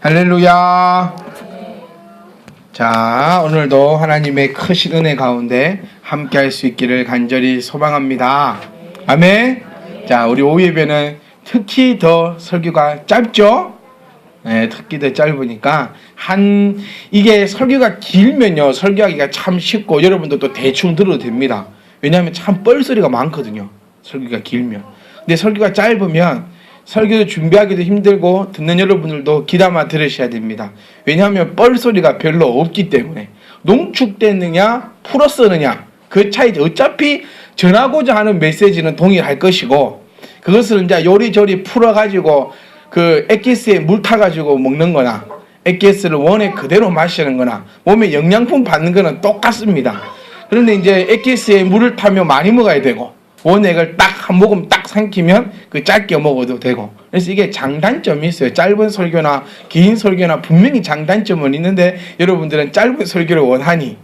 할렐루야. 자, 오늘도 하나님의 크신 은혜 가운데 함께 할 수 있기를 간절히 소망합니다. 아멘. 자, 우리 오예배는 특히 더 설교가 짧죠? 네, 특히 더 짧으니까 이게 설교가 길면요, 설교하기가 참 쉽고 여러분도 또 대충 들어도 됩니다. 왜냐하면 참 뻘소리가 많거든요, 설교가 길면. 근데 설교가 짧으면 설교도 준비하기도 힘들고 듣는 여러분들도 귀담아 들으셔야 됩니다. 왜냐하면 뻘소리가 별로 없기 때문에. 농축되느냐 풀어쓰느냐 그 차이죠. 어차피 전하고자 하는 메시지는 동일할 것이고, 그것을 이제 요리조리 풀어가지고 그 엑기스에 물 타가지고 먹는 거나 엑기스를 원에 그대로 마시는 거나 몸에 영양분 받는 거는 똑같습니다. 그런데 이제 엑기스에 물을 타면 많이 먹어야 되고, 원액을 딱 한 모금 딱 삼키면 그 짧게 먹어도 되고, 그래서 이게 장단점이 있어요. 짧은 설교나 긴 설교나 분명히 장단점은 있는데 여러분들은 짧은 설교를 원하니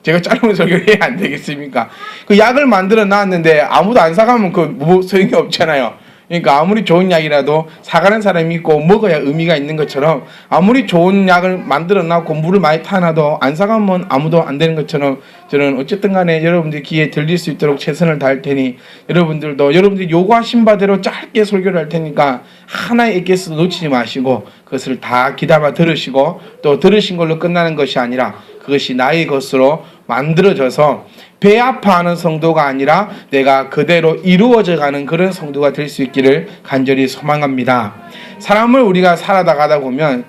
제가 짧은 설교를 해야 안 되겠습니까? 그 약을 만들어 놨는데 아무도 안 사가면 그 소용이 없잖아요. 그러니까 아무리 좋은 약이라도 사가는 사람이 있고 먹어야 의미가 있는 것처럼, 아무리 좋은 약을 만들어 놨고 물을 많이 타놔도 안 사가면 아무도 안 되는 것처럼, 저는 어쨌든 간에 여러분들 귀에 들릴 수 있도록 최선을 다할 테니 여러분들도 여러분들이 요구하신 바대로 짧게 설교를 할 테니까 하나의 에게스도 놓치지 마시고 그것을 다 귀담아 들으시고, 또 들으신 걸로 끝나는 것이 아니라 그것이 나의 것으로 만들어져서 배 아파하는 성도가 아니라 내가 그대로 이루어져 가는 그런 성도가 될 수 있기를 간절히 소망합니다. 사람을 우리가 살아다 가다 보면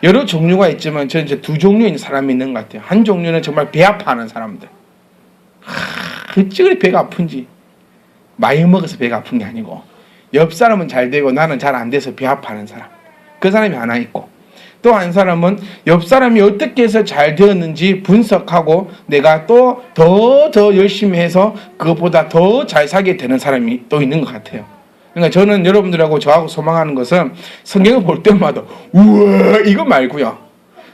여러 종류가 있지만 저는 이제 두 종류의 사람이 있는 것 같아요. 한 종류는 정말 배 아파하는 사람들. 어찌 배가 아픈지. 많이 먹어서 배가 아픈 게 아니고 옆 사람은 잘 되고 나는 잘 안 돼서 배 아파하는 사람. 그 사람이 하나 있고, 또 한 사람은 옆 사람이 어떻게 해서 잘 되었는지 분석하고 내가 또 더 열심히 해서 그것보다 더 잘 살게 되는 사람이 또 있는 것 같아요. 그러니까 저는 여러분들하고 저하고 소망하는 것은 성경을 볼 때마다 우와 이거 말고요,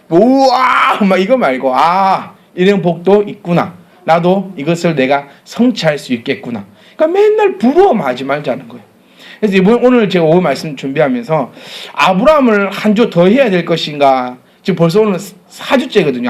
우와 막 이거 말고, 이런 복도 있구나, 나도 이것을 내가 성취할 수 있겠구나. 그러니까 맨날 부러워하지 말자는 거예요. 그래서 오늘 제가 오후 말씀 준비하면서 아브라함을 한 주 더 해야 될 것인가, 지금 벌써 오늘 4주째거든요.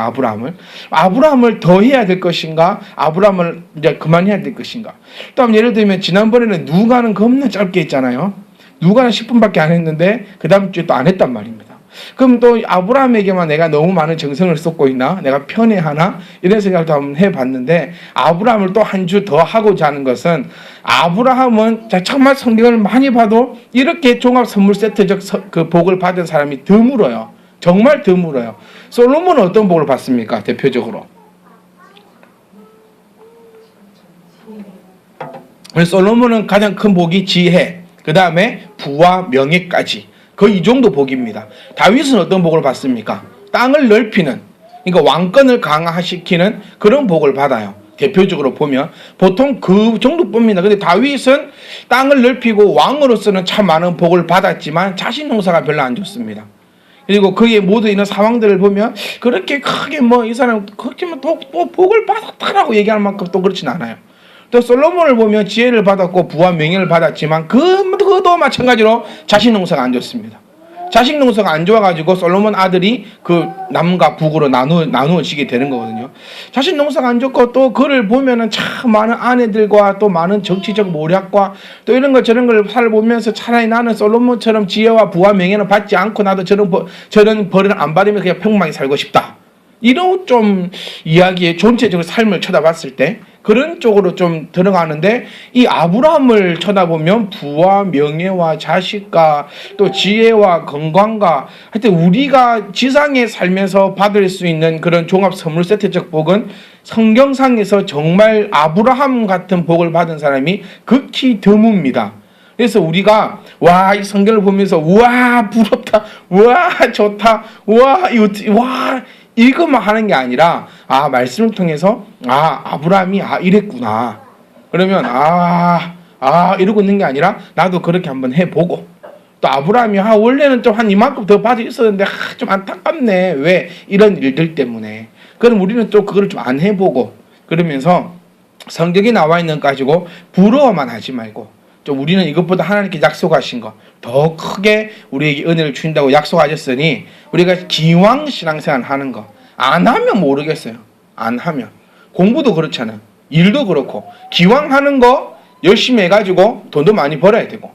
아브라함을 더 해야 될 것인가, 아브라함을 이제 그만해야 될 것인가. 또 예를 들면 지난번에는 누가는 겁나 짧게 했잖아요. 누가는 10분밖에 안 했는데 그 다음 주에 또 안 했단 말입니다. 그럼 또 아브라함에게만 내가 너무 많은 정성을 쏟고 있나, 내가 편애하나, 이런 생각도 한번 해봤는데, 아브라함을 또 한 주 더 하고자 하는 것은, 아브라함은 정말 성경을 많이 봐도 이렇게 종합 선물 세트적 그 복을 받은 사람이 드물어요. 정말 드물어요. 솔로몬은 어떤 복을 받습니까? 대표적으로 솔로몬은 가장 큰 복이 지혜, 그 다음에 부와 명예까지, 거의 이 정도 복입니다. 다윗은 어떤 복을 받습니까? 땅을 넓히는, 그러니까 왕권을 강화시키는 그런 복을 받아요. 대표적으로 보면 보통 그 정도 봅니다. 근데 다윗은 땅을 넓히고 왕으로서는 참 많은 복을 받았지만 자신 농사가 별로 안 좋습니다. 그리고 그의 모두 있는 상황들을 보면 그렇게 크게 이 사람 그렇게 또 복을 받았다라고 얘기할 만큼 또 그렇진 않아요. 또 솔로몬을 보면 지혜를 받았고 부와 명예를 받았지만 그도 마찬가지로 자식 농사가 안 좋습니다. 자식 농사가 안 좋아가지고 솔로몬 아들이 그 남과 북으로 나누어지게 되는 거거든요. 자식 농사가 안 좋고 또 그를 보면은 참 많은 아내들과 또 많은 정치적 모략과 또 이런 것 저런 걸 살보면서 차라리 나는 솔로몬처럼 지혜와 부와 명예는 받지 않고 나도 저런 벌을 안 받으면 그냥 평범하게 살고 싶다. 이런 좀 이야기의 전체적으로 삶을 쳐다봤을 때 그런 쪽으로 좀 들어가는데, 이 아브라함을 쳐다보면 부와 명예와 자식과 또 지혜와 건강과, 하여튼 우리가 지상에 살면서 받을 수 있는 그런 종합 선물 세트적 복은 성경상에서 정말 아브라함 같은 복을 받은 사람이 극히 드뭅니다. 그래서 우리가 이 성경을 보면서 부럽다, 좋다, 이것만 하는 게 아니라 말씀을 통해서 아브라함이 이랬구나, 그러면 이러고 있는 게 아니라 나도 그렇게 한번 해보고, 또 아브라함이 원래는 좀 한 이만큼 더 받아 있었는데 좀 안타깝네, 왜 이런 일들 때문에. 그럼 우리는 또 그걸 좀 안 해보고, 그러면서 성경에 나와 있는 거 가지고 부러워만 하지 말고, 좀 우리는 이것보다 하나님께 약속하신 거 더 크게 우리에게 은혜를 주신다고 약속하셨으니 우리가 기왕 신앙생활 하는 거 안 하면 모르겠어요. 안 하면 공부도 그렇잖아요. 일도 그렇고 기왕 하는 거 열심히 해가지고 돈도 많이 벌어야 되고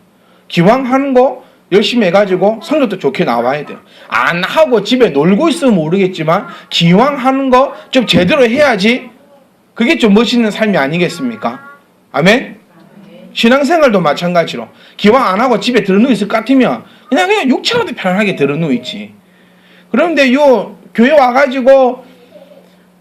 기왕 하는 거 열심히 해가지고 성적도 좋게 나와야 돼요. 안 하고 집에 놀고 있으면 모르겠지만 기왕 하는 거 좀 제대로 해야지 그게 좀 멋있는 삶이 아니겠습니까? 아멘? 신앙생활도 마찬가지로 기왕 안 하고 집에 들어누워 있을 것 같으면 그냥 육체라도 편안하게 들어누워 있지. 그런데 요 교회 와가지고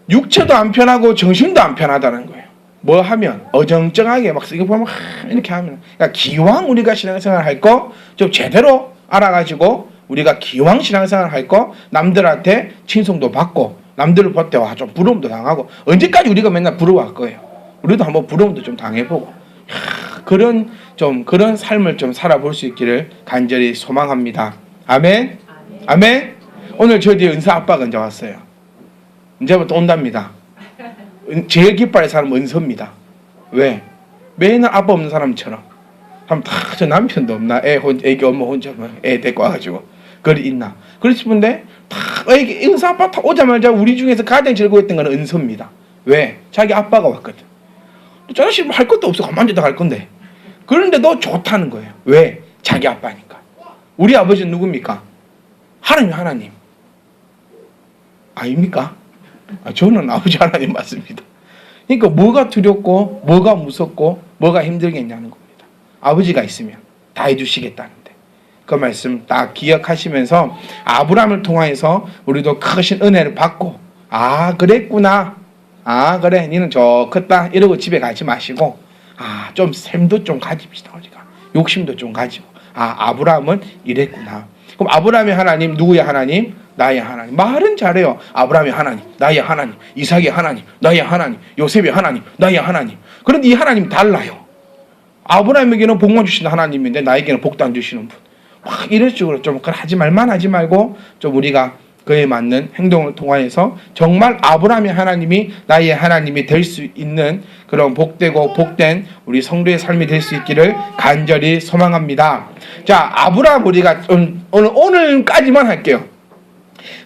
육체도 안 편하고 정신도 안 편하다는 거예요. 뭐 하면 어정쩡하게 막 이거 보면 이렇게 하면 그러니까 기왕 우리가 신앙생활 할 거 좀 제대로 알아가지고 우리가 기왕 신앙생활 할 거 남들한테 칭송도 받고 남들을 볼 때 와 좀 부러움도 당하고 언제까지 우리가 맨날 부러워할 거예요. 우리도 한번 부러움도 좀 당해보고 그런 삶을 좀 살아볼 수 있기를 간절히 소망합니다. 아멘. 아멘. 오늘 저 뒤에 은서 아빠가 언제 왔어요? 언제부터 온답니다. 제일 기뻐할 사람은 은서입니다. 왜? 맨날 아빠 없는 사람처럼. 그럼 다 저 남편도 없나? 애기 엄마 혼자 애 데리고 와가지고 그리 있나? 그렇 싶은데 다 은서 아빠 다 오자마자 우리 중에서 가장 즐거웠던 건 은서입니다. 왜? 자기 아빠가 왔거든. 저 자식 뭐 할 것도 없어. 가만히 갈 건데. 그런데도 좋다는 거예요. 왜? 자기 아빠니까. 우리 아버지는 누굽니까? 하나님. 아닙니까? 저는 아버지 하나님 맞습니다. 그러니까 뭐가 두렵고 뭐가 무섭고 뭐가 힘들겠냐는 겁니다. 아버지가 있으면 다 해주시겠다는데 그 말씀 딱 기억하시면서 아브라함을 통하여서 우리도 크신 은혜를 받고 그랬구나. 그래 니는 좋겠다 이러고 집에 가지 마시고 좀 샘도 좀 가집시다. 우리가 욕심도 좀 가지고 아브라함은 이랬구나. 그럼 아브라함의 하나님 누구의 하나님? 나의 하나님. 말은 잘해요. 아브라함의 하나님, 나의 하나님, 이삭의 하나님, 나의 하나님, 요셉의 하나님, 나의 하나님. 그런데 이 하나님 달라요. 아브라함에게는 복만 주시는 하나님인데 나에게는 복도 안 주시는 분. 막 이런 식으로 좀 하지 말고 좀 우리가 그에 맞는 행동을 통하여서 정말 아브라함의 하나님이 나의 하나님이 될 수 있는 그런 복되고 복된 우리 성도의 삶이 될 수 있기를 간절히 소망합니다. 자, 아브라함 우리가 오늘까지만 할게요.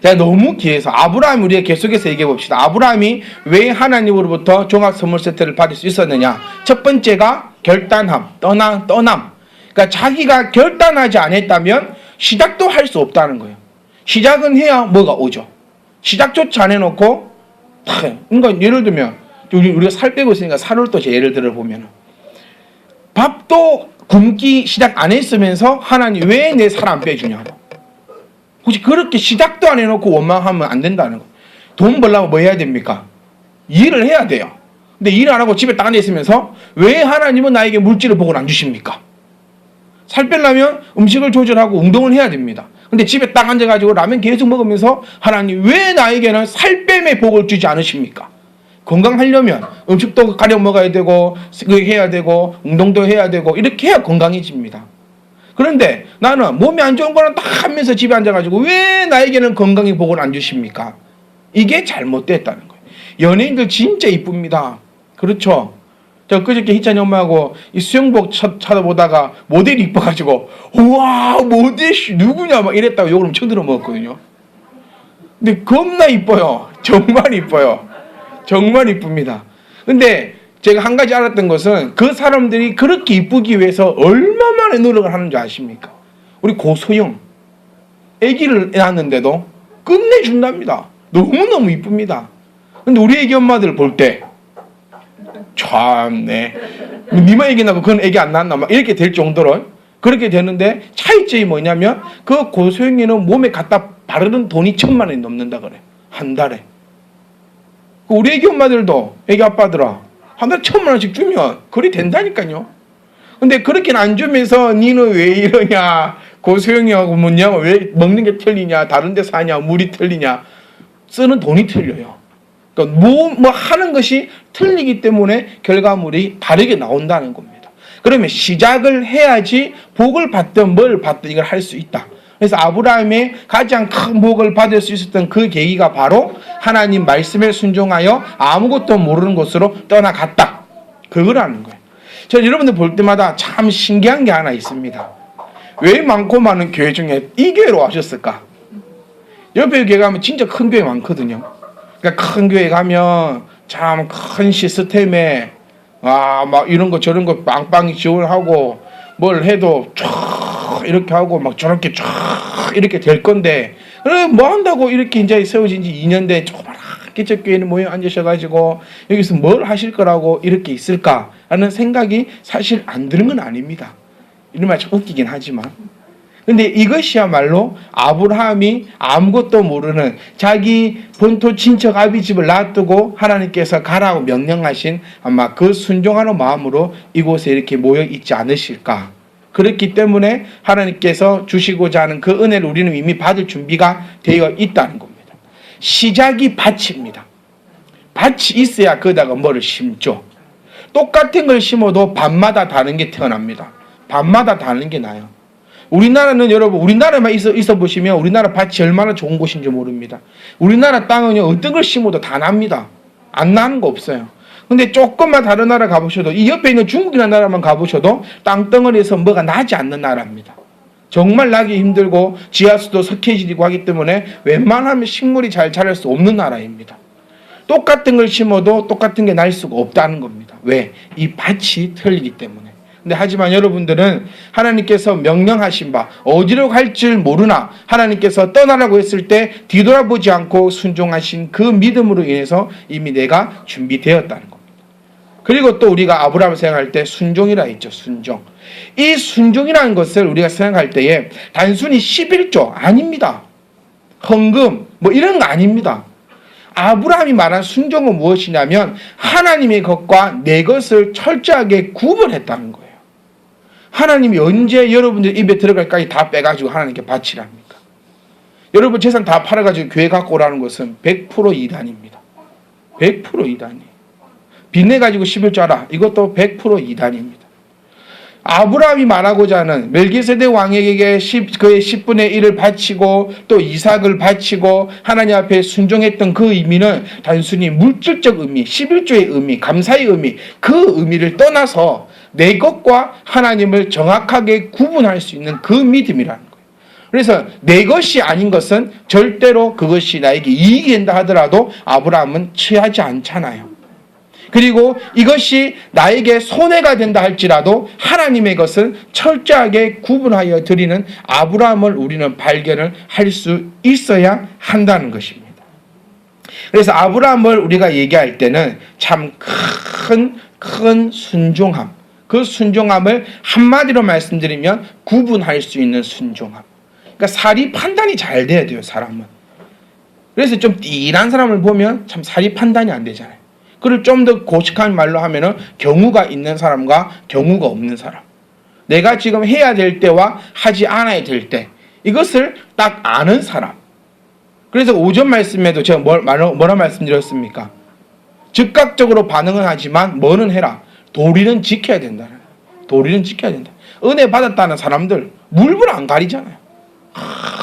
제가 너무 귀해서 아브라함 우리가 계속해서 얘기해 봅시다. 아브라함이 왜 하나님으로부터 종합 선물 세트를 받을 수 있었느냐? 첫 번째가 결단함, 떠남. 그러니까 자기가 결단하지 않았다면 시작도 할 수 없다는 거예요. 시작은 해야 뭐가 오죠. 시작조차 안 해놓고 그러니까 예를 들면 우리가 살 빼고 있으니까 살을 또 예를 들어 보면 밥도 굶기 시작 안 했으면서 하나님 왜 내 살 안 빼주냐고. 혹시 그렇게 시작도 안 해놓고 원망하면 안 된다는 거. 돈 벌려면 뭐 해야 됩니까? 일을 해야 돼요. 근데 일을 안 하고 집에 딱 앉아있으면서 왜 하나님은 나에게 물질을 복을 안 주십니까? 살 빼려면 음식을 조절하고 운동을 해야 됩니다. 근데 집에 딱 앉아가지고 라면 계속 먹으면서 하나님 왜 나에게는 살 뺨의 복을 주지 않으십니까? 건강하려면 음식도 가려 먹어야 되고 해야 되고 운동도 해야 되고 이렇게 해야 건강해집니다. 그런데 나는 몸이 안 좋은 거는 다 하면서 집에 앉아가지고 왜 나에게는 건강의 복을 안 주십니까? 이게 잘못됐다는 거예요. 연예인들 진짜 이쁩니다. 그렇죠? 저 그저께 희찬이 엄마하고 이 수영복 찾아보다가 모델이 이뻐가지고 우와 모델 누구냐 막 이랬다고 욕을 엄청 들어 먹었거든요. 근데 겁나 이뻐요. 정말 이뻐요. 정말 이쁩니다. 근데 제가 한 가지 알았던 것은 그 사람들이 그렇게 이쁘기 위해서 얼마만의 노력을 하는지 아십니까? 우리 고소영 아기를 낳았는데도 끝내준답니다. 너무너무 이쁩니다. 근데 우리 애기 엄마들 볼 때 참네 니만 애기 낳고 그건 애기 안 낳았나 막 이렇게 될 정도로 그렇게 되는데 차이점이 뭐냐면 그 고소영이는 몸에 갖다 바르는 돈이 1,000만 원이 넘는다 그래. 한 달에. 우리 애기 엄마들도 애기 아빠들아 한 달에 1,000만 원씩 주면 그리 된다니까요. 근데 그렇게는 안 주면서 니는 왜 이러냐 고소영이하고 뭐냐 왜 먹는 게 틀리냐 다른 데 사냐 물이 틀리냐 쓰는 돈이 틀려요. 그러니까 뭐 하는 것이 틀리기 때문에 결과물이 다르게 나온다는 겁니다. 그러면 시작을 해야지 복을 받든 뭘 받든 이걸 할 수 있다. 그래서 아브라함의 가장 큰 복을 받을 수 있었던 그 계기가 바로 하나님 말씀에 순종하여 아무것도 모르는 곳으로 떠나갔다. 그거라는 거예요. 저는 여러분들 볼 때마다 참 신기한 게 하나 있습니다. 왜 많고 많은 교회 중에 이 교회로 와셨을까? 옆에 교회 가면 진짜 큰 교회 많거든요. 그러니까 큰 교회 가면 참 큰 시스템에 막 이런 거 저런 거 빵빵히 지원하고 뭘 해도 쫙 이렇게 하고 막 저렇게 쫙 이렇게 될 건데, 그래 뭐 한다고 이렇게 이제 세워진 지 2년 된 조그맣게 저 교회는 모여 앉으셔가지고 여기서 뭘 하실 거라고 이렇게 있을까라는 생각이 사실 안 드는 건 아닙니다. 이런 말 참 웃기긴 하지만, 근데 이것이야말로 아브라함이 아무것도 모르는 자기 본토 친척 아비집을 놔두고 하나님께서 가라고 명령하신 아마 그 순종하는 마음으로 이곳에 이렇게 모여 있지 않으실까. 그렇기 때문에 하나님께서 주시고자 하는 그 은혜를 우리는 이미 받을 준비가 되어 있다는 겁니다. 시작이 밭입니다. 밭이 있어야 거기다가 뭐를 심죠. 똑같은 걸 심어도 밭마다 다른 게 태어납니다. 밭마다 다른 게 나요. 우리나라는 여러분, 우리나라만 있어 보시면 우리나라 밭이 얼마나 좋은 곳인지 모릅니다. 우리나라 땅은요, 어떤 걸 심어도 다 납니다. 안 나는 거 없어요. 근데 조금만 다른 나라 가보셔도, 이 옆에 있는 중국이라는 나라만 가보셔도 땅덩어리에서 뭐가 나지 않는 나라입니다. 정말 나기 힘들고 지하수도 석회질이고 하기 때문에 웬만하면 식물이 잘 자랄 수 없는 나라입니다. 똑같은 걸 심어도 똑같은 게 날 수가 없다는 겁니다. 왜? 이 밭이 틀리기 때문에. 근데 하지만 여러분들은 하나님께서 명령하신 바 어디로 갈 줄 모르나 하나님께서 떠나라고 했을 때 뒤돌아보지 않고 순종하신 그 믿음으로 인해서 이미 내가 준비되었다는 겁니다. 그리고 또 우리가 아브라함을 생각할 때 순종이라 했죠. 순종. 이 순종이라는 것을 우리가 생각할 때에 단순히 11조 아닙니다. 헌금 뭐 이런 거 아닙니다. 아브라함이 말한 순종은 무엇이냐면 하나님의 것과 내 것을 철저하게 구분했다는 거예요. 하나님이 언제 여러분들 입에 들어갈까지 다 빼가지고 하나님께 바치랍니까? 여러분 재산 다 팔아가지고 교회 갖고 오라는 것은 100% 이단입니다. 100% 이단이에요. 빚내가지고 11조 하라. 이것도 100% 이단입니다. 아브라함이 말하고자 하는 멜기세덱 왕에게 그의 10분의 1을 바치고 또 이삭을 바치고 하나님 앞에 순종했던 그 의미는 단순히 물질적 의미, 11조의 의미, 감사의 의미, 그 의미를 떠나서 내 것과 하나님을 정확하게 구분할 수 있는 그 믿음이라는 거예요. 그래서 내 것이 아닌 것은 절대로 그것이 나에게 이익이 된다 하더라도 아브라함은 취하지 않잖아요. 그리고 이것이 나에게 손해가 된다 할지라도 하나님의 것은 철저하게 구분하여 드리는 아브라함을 우리는 발견을 할 수 있어야 한다는 것입니다. 그래서 아브라함을 우리가 얘기할 때는 참 큰 순종함, 그 순종함을 한마디로 말씀드리면 구분할 수 있는 순종함. 그러니까 사리 판단이 잘 돼야 돼요, 사람은. 그래서 좀 띠란 사람을 보면 참 사리 판단이 안 되잖아요. 그걸 좀 더 고식한 말로 하면은 경우가 있는 사람과 경우가 없는 사람. 내가 지금 해야 될 때와 하지 않아야 될 때. 이것을 딱 아는 사람. 그래서 오전 말씀에도 제가 뭐라 말씀드렸습니까? 즉각적으로 반응은 하지만 뭐는 해라. 도리는 지켜야 된다. 도리는 지켜야 된다. 은혜 받았다는 사람들 물불 안 가리잖아요.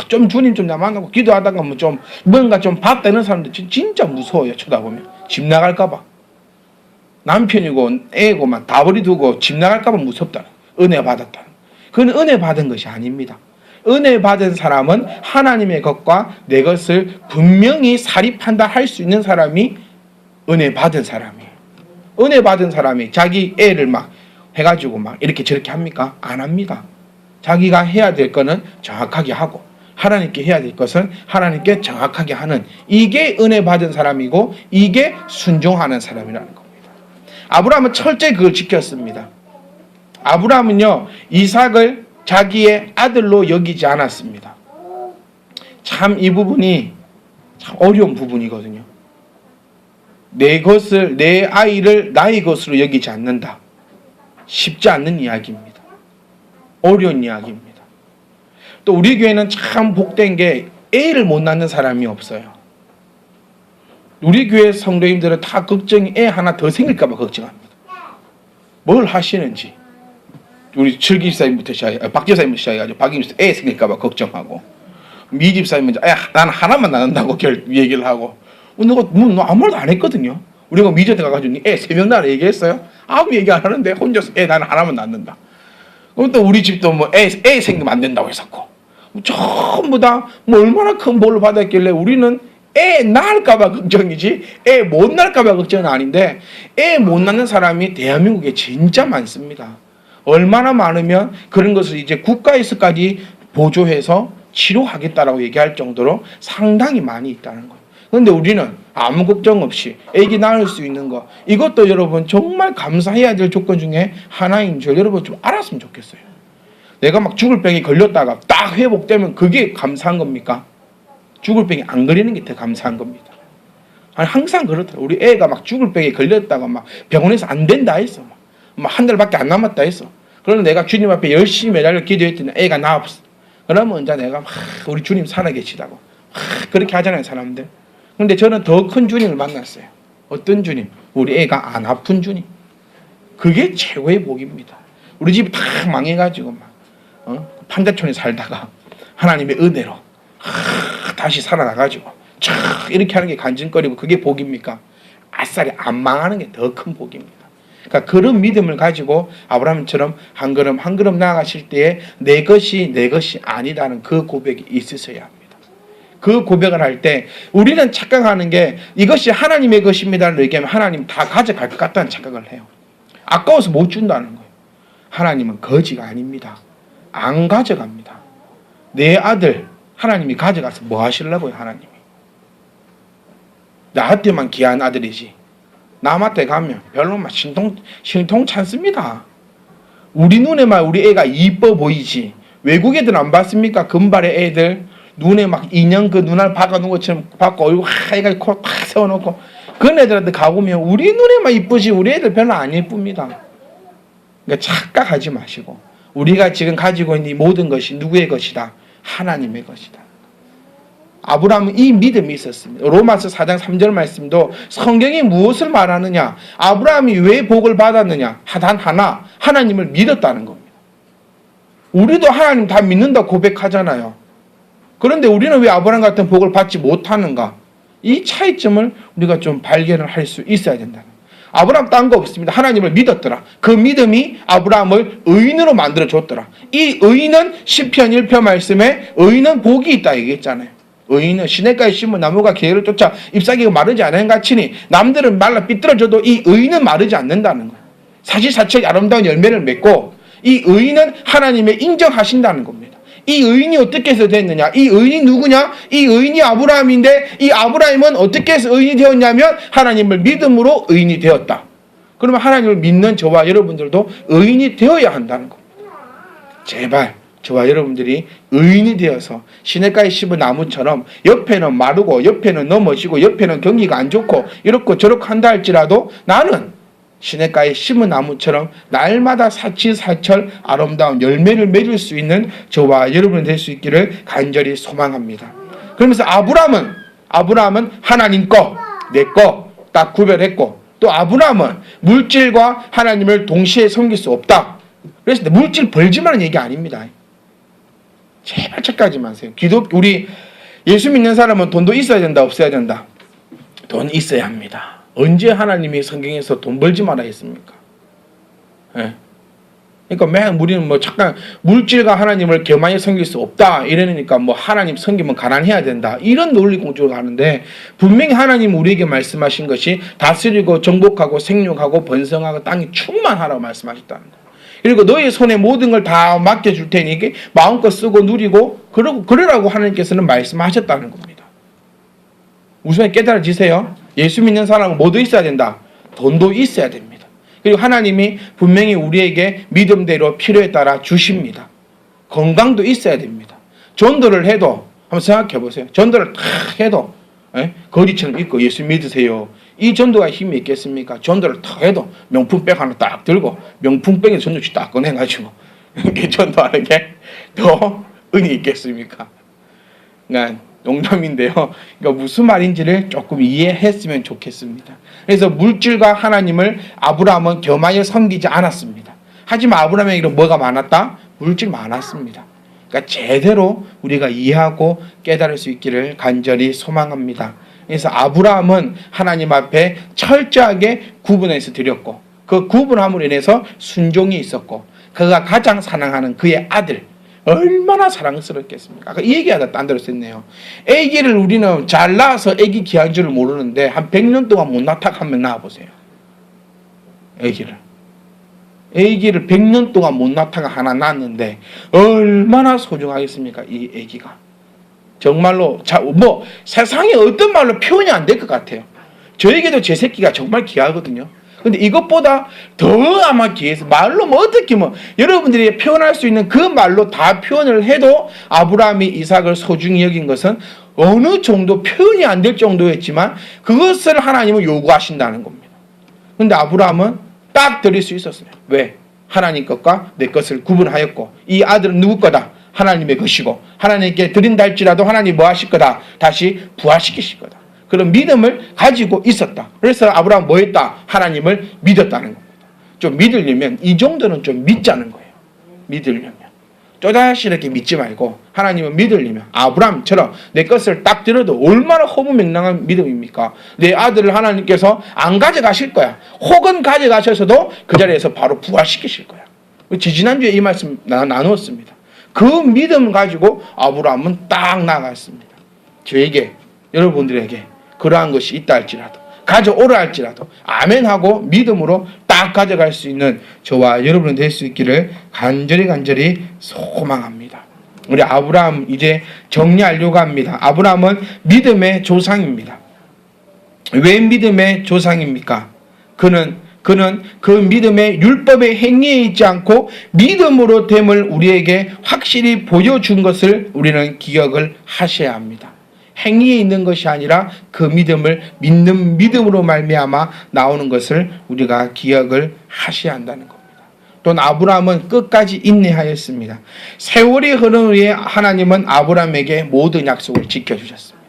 좀 주님 좀 만나고 기도하다가 뭐 좀 뭔가 좀 봤다는 사람들 진짜 무서워요. 쳐다보면 집 나갈까봐. 남편이고 애고만 다 버리두고 집 나갈까봐 무섭다. 은혜 받았다. 그건 은혜 받은 것이 아닙니다. 은혜 받은 사람은 하나님의 것과 내 것을 분명히 사리 판단할 수 있는 사람이 은혜 받은 사람이에요. 은혜 받은 사람이 자기 애를 막 해가지고 막 이렇게 저렇게 합니까? 안 합니다. 자기가 해야 될 거는 정확하게 하고 하나님께 해야 될 것은 하나님께 정확하게 하는, 이게 은혜 받은 사람이고 이게 순종하는 사람이라는 겁니다. 아브라함은 철저히 그걸 지켰습니다. 아브라함은요, 이삭을 자기의 아들로 여기지 않았습니다. 참 이 부분이 참 어려운 부분이거든요. 내 아이를 나의 것으로 여기지 않는다. 쉽지 않는 이야기입니다. 어려운 이야기입니다. 또 우리 교회는 참 복된 게 애를 못 낳는 사람이 없어요. 우리 교회 성도님들은 다 걱정이 애 하나 더 생길까봐 걱정합니다. 뭘 하시는지. 우리 철기 집사님부터 박 집사님부터 시작해가지고 박 집사 애 생길까봐 걱정하고, 미 집사님은 나는 하나만 낳는다고 얘기를 하고, 너 아무 말도 안 했거든요. 우리가 미전에 가가지고 애 3명 낳으라 얘기했어요? 아무 얘기 안 하는데 혼자서 애 나는 하나만 낳는다. 또 우리 집도 뭐 애 생기면 안 된다고 했었고, 전부 다 뭐 얼마나 큰 복을 받았길래 우리는 애 낳을까봐 걱정이지 애 못 낳을까봐 걱정은 아닌데, 애 못 낳는 사람이 대한민국에 진짜 많습니다. 얼마나 많으면 그런 것을 이제 국가에서까지 보조해서 치료하겠다라고 얘기할 정도로 상당히 많이 있다는 거예요. 그런데 우리는 아무 걱정 없이 애기 낳을 수 있는 거, 이것도 여러분 정말 감사해야 될 조건 중에 하나인 줄 여러분 좀 알았으면 좋겠어요. 내가 막 죽을 병이 걸렸다가 딱 회복되면 그게 감사한 겁니까? 죽을 병이 안 걸리는 게 더 감사한 겁니다. 아니, 항상 그렇더라고요. 우리 애가 막 죽을 병에 걸렸다가 막 병원에서 안 된다 했어. 막 한 달밖에 안 남았다 했어. 그러면 내가 주님 앞에 열심히 매달려 기도했더니 애가 나왔어. 그러면 이제 내가 막 우리 주님 살아계시다고 그렇게 하잖아요, 사람들. 근데 저는 더 큰 주님을 만났어요. 어떤 주님? 우리 애가 안 아픈 주님. 그게 최고의 복입니다. 우리 집이 다 망해가지고 막 판자촌에 살다가 하나님의 은혜로 다시 살아나가지고 이렇게 하는 게 간증거리고 그게 복입니까? 아싸리 안 망하는 게 더 큰 복입니다. 그러니까 그런 믿음을 가지고 아브라함처럼 한 걸음 한 걸음 나아가실 때에 내 것이 아니다는 그 고백이 있으셔야 합니다. 그 고백을 할 때 우리는 착각하는 게 이것이 하나님의 것입니다를 얘기하면 하나님 다 가져갈 것 같다는 착각을 해요. 아까워서 못 준다는 거예요. 하나님은 거지가 아닙니다. 안 가져갑니다. 내 아들 하나님이 가져가서 뭐 하시려고요? 하나님이 나한테만 귀한 아들이지 남한테 가면 별로 막 신통찮습니다. 우리 눈에만 우리 애가 이뻐 보이지 외국 애들 안 봤습니까? 금발의 애들 눈에 막 인형 그 눈알 박아놓은 것처럼 박고 얼굴 하얘가 코 탁 세워놓고 그런 애들한테 가보면 우리 눈에만 이쁘지 우리 애들 별로 안 예쁩니다. 그러니까 착각하지 마시고 우리가 지금 가지고 있는 이 모든 것이 누구의 것이다? 하나님의 것이다. 아브라함은 이 믿음이 있었습니다. 로마서 4장 3절 말씀도 성경이 무엇을 말하느냐? 아브라함이 왜 복을 받았느냐? 단 하나, 하나님을 믿었다는 겁니다. 우리도 하나님 다 믿는다 고백하잖아요. 그런데 우리는 왜 아브라함 같은 복을 받지 못하는가? 이 차이점을 우리가 좀 발견을 할 수 있어야 된다는 거예요. 아브라함 딴 거 없습니다. 하나님을 믿었더라. 그 믿음이 아브라함을 의인으로 만들어줬더라. 이 의인은 시편 1편 말씀에 의인은 복이 있다 얘기했잖아요. 의인은 시냇가에 심은 나무가 개를 쫓아 잎사귀가 마르지 않은 같으니 남들은 말라 삐뚤어져도 이 의인은 마르지 않는다는 거예요. 사시사철 아름다운 열매를 맺고 이 의인은 하나님의 인정하신다는 겁니다. 이 의인이 어떻게 해서 됐느냐? 이 의인이 누구냐? 이 의인이 아브라함인데 이 아브라함은 어떻게 해서 의인이 되었냐면 하나님을 믿음으로 의인이 되었다. 그러면 하나님을 믿는 저와 여러분들도 의인이 되어야 한다는 겁니다. 제발 저와 여러분들이 의인이 되어서 시냇가에 심은 나무처럼 옆에는 마르고 옆에는 넘어지고 옆에는 경기가 안 좋고 이렇고 저렇고 한다 할지라도 나는 시냇가에 심은 나무처럼 날마다 사치사철 아름다운 열매를 맺을 수 있는 저와 여러분이 될 수 있기를 간절히 소망합니다. 그러면서 아브라함은 하나님 거, 내 거 딱 구별했고 또 아브라함은 물질과 하나님을 동시에 섬길 수 없다. 그래서 물질 벌지마는 얘기 아닙니다. 제발 착각하지 마세요. 우리 예수 믿는 사람은 돈도 있어야 된다, 없어야 된다? 돈 있어야 합니다. 언제 하나님이 성경에서 돈 벌지 마라 했습니까? 예. 그러니까 우리는 뭐 잠깐 물질과 하나님을 겸하여 섬길 수 없다 이러니까 뭐 하나님 섬기면 가난해야 된다 이런 논리 공주를 가는데 분명히 하나님 우리에게 말씀하신 것이 다스리고 정복하고 생육하고 번성하고 땅에 충만하라고 말씀하셨다는 거예요. 그리고 너희 손에 모든 걸 다 맡겨줄 테니 마음껏 쓰고 누리고 그러라고 하나님께서는 말씀하셨다는 겁니다. 우선 깨달아지세요. 예수 믿는 사람은 뭐도 있어야 된다? 돈도 있어야 됩니다. 그리고 하나님이 분명히 우리에게 믿음대로 필요에 따라 주십니다. 건강도 있어야 됩니다. 전도를 해도 한번 생각해 보세요. 전도를 다 해도 거리처럼 입고 예수 믿으세요. 이 전도가 힘이 있겠습니까? 전도를 다 해도 명품백 하나 딱 들고 명품백에 전도지 딱 꺼내가지고 전도하는 게 더 은이 있겠습니까? 그러니까 농담인데요. 그러니까 무슨 말인지를 조금 이해했으면 좋겠습니다. 그래서 물질과 하나님을 아브라함은 겸하여 섬기지 않았습니다. 하지만 아브라함에게는 뭐가 많았다? 물질 많았습니다. 그러니까 제대로 우리가 이해하고 깨달을 수 있기를 간절히 소망합니다. 그래서 아브라함은 하나님 앞에 철저하게 구분해서 드렸고 그 구분함으로 인해서 순종이 있었고 그가 가장 사랑하는 그의 아들 얼마나 사랑스럽겠습니까? 아까 이 얘기하다 딴 데로 썼네요. 아기를 우리는 잘 낳아서 아기 귀한 줄을 모르는데 한 100년 동안 못 낳다가 한 명 낳아보세요. 아기를 100년 동안 못 낳다가 하나 낳았는데 얼마나 소중하겠습니까? 이 아기가 정말로 세상에 어떤 말로 표현이 안 될 것 같아요. 저에게도 제 새끼가 정말 귀하거든요. 근데 이것보다 더 아마 귀해서 말로 어떻게 여러분들이 표현할 수 있는 그 말로 다 표현을 해도 아브라함이 이삭을 소중히 여긴 것은 어느 정도 표현이 안 될 정도였지만 그것을 하나님은 요구하신다는 겁니다. 근데 아브라함은 딱 드릴 수 있었어요. 왜? 하나님 것과 내 것을 구분하였고 이 아들은 누구 거다? 하나님의 것이고 하나님께 드린다 할지라도 하나님 뭐 하실 거다? 다시 부활시키실 거다. 그런 믿음을 가지고 있었다. 그래서 아브라함 뭐 했다? 하나님을 믿었다는 겁니다. 좀 믿으려면 이 정도는 좀 믿자는 거예요. 믿으려면. 또다시 이렇게 믿지 말고 하나님을 믿으려면 아브라함처럼 내 것을 딱 들어도 얼마나 허무맹랑한 믿음입니까? 내 아들을 하나님께서 안 가져가실 거야. 혹은 가져가셔서도 그 자리에서 바로 부활시키실 거야. 지지난주에 이 말씀 나누었습니다. 그 믿음을 가지고 아브라함은 딱 나아갔습니다. 저에게 여러분들에게 그러한 것이 있다 할지라도 가져오라 할지라도 아멘하고 믿음으로 딱 가져갈 수 있는 저와 여러분이 될 수 있기를 간절히 소망합니다. 우리 아브라함 이제 정리하려고 합니다. 아브라함은 믿음의 조상입니다. 왜 믿음의 조상입니까? 그는 그 믿음의 율법의 행위에 있지 않고 믿음으로 됨을 우리에게 확실히 보여준 것을 우리는 기억을 하셔야 합니다. 행위에 있는 것이 아니라 그 믿음을 믿는 믿음으로 말미암아 나오는 것을 우리가 기억을 하셔야 한다는 겁니다. 또 아브라함은 끝까지 인내하였습니다. 세월이 흐른 후에 하나님은 아브라함에게 모든 약속을 지켜주셨습니다.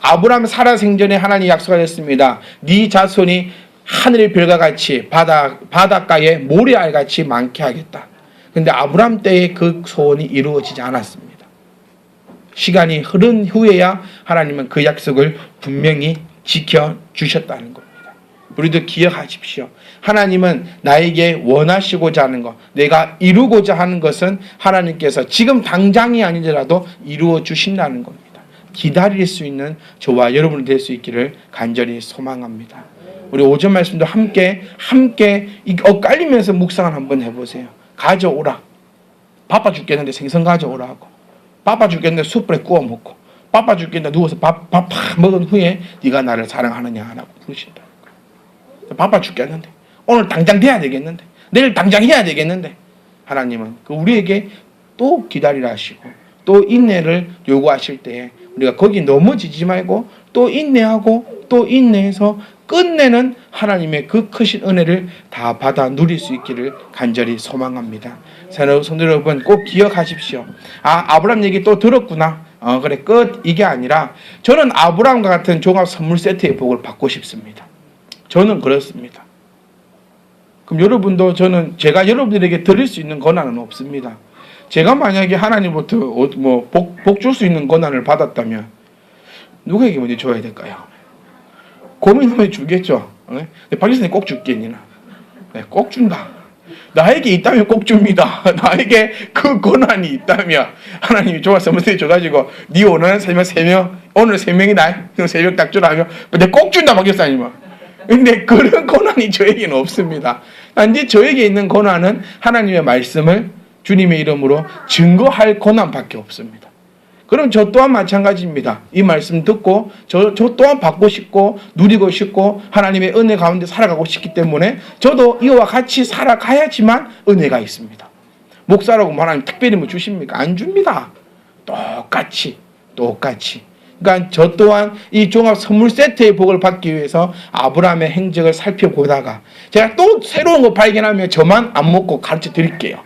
아브라함 살아생전에 하나님이 약속하셨습니다. 네 자손이 하늘의 별과 같이 바닷가에 모래알 같이 많게 하겠다. 그런데 아브라함 때에 그 소원이 이루어지지 않았습니다. 시간이 흐른 후에야 하나님은 그 약속을 분명히 지켜주셨다는 겁니다. 우리도 기억하십시오. 하나님은 나에게 원하시고자 하는 것, 내가 이루고자 하는 것은 하나님께서 지금 당장이 아니더라도 이루어 주신다는 겁니다. 기다릴 수 있는 저와 여러분이 될 수 있기를 간절히 소망합니다. 우리 오전 말씀도 함께 엇갈리면서 묵상을 한번 해보세요. 가져오라. 바빠 죽겠는데 생선 가져오라고. 바빠 죽겠는데 숯불에 구워 먹고 바빠 죽겠는데 누워서 밥 먹은 후에 네가 나를 사랑하느냐 라고 부르신다. 바빠 죽겠는데 오늘 당장 돼야 되겠는데 내일 당장 해야 되겠는데 하나님은 우리에게 또 기다리라 하시고 또 인내를 요구하실 때에 우리가 거기 넘어지지 말고 또 인내하고 또 인내해서 끝내는 하나님의 그 크신 은혜를 다 받아 누릴 수 있기를 간절히 소망합니다. 성도 여러분 꼭 기억하십시오. 아브라함 얘기 또 들었구나. 그래 끝 이게 아니라 저는 아브라함과 같은 종합 선물 세트의 복을 받고 싶습니다. 저는 그렇습니다. 그럼 여러분도 제가 여러분들에게 드릴 수 있는 권한은 없습니다. 제가 만약에 하나님부터 복 줄 수 있는 권한을 받았다면 누구에게 먼저 줘야 될까요? 고민하면 주겠죠. 박지선이 꼭 줄겠니나? 네, 꼭 준다. 나에게 있다면 꼭 줍니다. 나에게 그 권한이 있다면 하나님이 종합 선물세 줘가지고 네 오늘 새벽 3명 오늘 3명이다. 새벽 딱 주라 하면 내가 꼭 준다 박지선님은. 근데 그런 권한이 저에게는 없습니다. 단지 저에게 있는 권한은 하나님의 말씀을 주님의 이름으로 증거할 권한밖에 없습니다. 그럼 저 또한 마찬가지입니다. 이 말씀 듣고 저 또한 받고 싶고 누리고 싶고 하나님의 은혜 가운데 살아가고 싶기 때문에 저도 이와 같이 살아가야지만 은혜가 있습니다. 목사라고 하나님 특별히 뭐 주십니까? 안 줍니다. 똑같이. 그러니까 저 또한 이 종합 선물 세트의 복을 받기 위해서 아브라함의 행적을 살펴보다가 제가 또 새로운 거 발견하면 저만 안 먹고 가르쳐 드릴게요.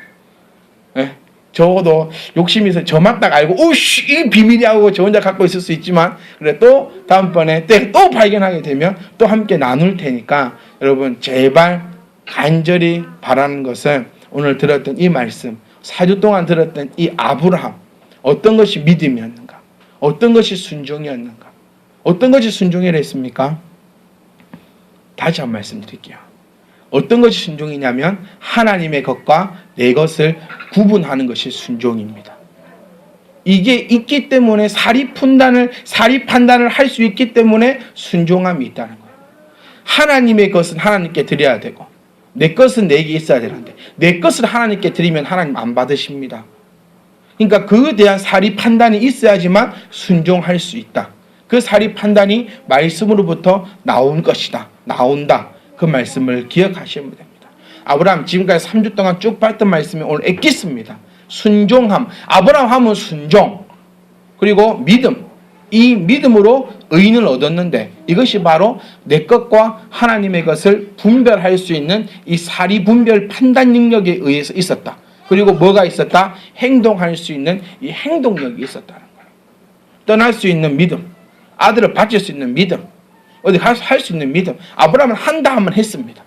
네? 적어도 욕심이 있어 저만 딱 알고 오씨 이 비밀이라고 저 혼자 갖고 있을 수 있지만 그래 또 다음번에 또 발견하게 되면 또 함께 나눌 테니까 여러분 제발 간절히 바라는 것은 오늘 들었던 이 말씀 4주 동안 들었던 이 아브라함 어떤 것이 믿음이었는가 어떤 것이 순종이었는가 어떤 것이 순종이라 했습니까? 다시 한 말씀 드릴게요. 어떤 것이 순종이냐면 하나님의 것과 내 것을 구분하는 것이 순종입니다. 이게 있기 때문에 사리 판단을 할 수 있기 때문에 순종함이 있다는 거예요. 하나님의 것은 하나님께 드려야 되고 내 것은 내게 있어야 되는데 내 것을 하나님께 드리면 하나님 안 받으십니다. 그러니까 그에 대한 사리 판단이 있어야지만 순종할 수 있다. 그 사리 판단이 말씀으로부터 나온 것이다. 나온다. 그 말씀을 기억하시면 됩니다. 아브라함 지금까지 3주 동안 쭉 봤던 말씀이 오늘 엑기스입니다. 순종함. 아브라함 하면 순종. 그리고 믿음. 이 믿음으로 의인을 얻었는데 이것이 바로 내 것과 하나님의 것을 분별할 수 있는 이 사리 분별 판단 능력에 의해서 있었다. 그리고 뭐가 있었다? 행동할 수 있는 이 행동력이 있었다는 거예요. 떠날 수 있는 믿음. 아들을 바칠 수 있는 믿음. 어디 할 수 있는 믿음. 아브라함은 한다 하면 했습니다.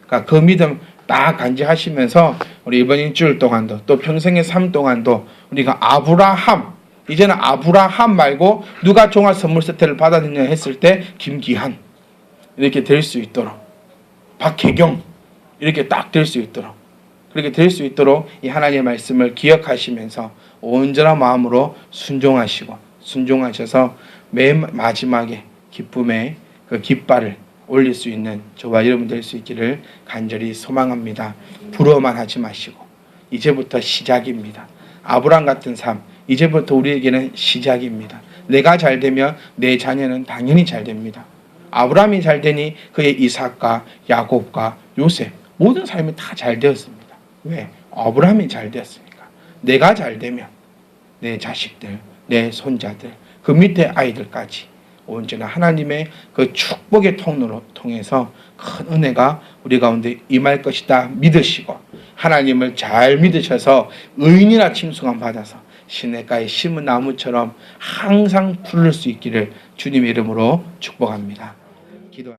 그러니까 그 믿음 딱 간직하시면서 우리 이번 일주일 동안도 또 평생의 삶 동안도 우리가 아브라함, 이제는 아브라함 말고 누가 종합 선물 세트를 받았느냐 했을 때 김기한 이렇게 될 수 있도록, 박혜경 이렇게 딱 될 수 있도록, 그렇게 될 수 있도록 이 하나님의 말씀을 기억하시면서 온전한 마음으로 순종하셔서 맨 마지막에 기쁨의 그 깃발을 올릴 수 있는 저와 여러분 될 수 있기를 간절히 소망합니다. 부러워만 하지 마시고 이제부터 시작입니다. 아브라함 같은 삶, 이제부터 우리에게는 시작입니다. 내가 잘 되면 내 자녀는 당연히 잘 됩니다. 아브라함이 잘 되니 그의 이삭과 야곱과 요셉 모든 삶이 다 잘 되었습니다. 왜? 아브라함이 잘 되었으니까. 내가 잘 되면 내 자식들, 내 손자들, 그 밑에 아이들까지 온전한 하나님의 그 축복의 통로로 통해서 큰 은혜가 우리 가운데 임할 것이다 믿으시고 하나님을 잘 믿으셔서 의인이라 칭송함 받아서 시냇가에 심은 나무처럼 항상 푸를 수 있기를 주님의 이름으로 축복합니다. 기도.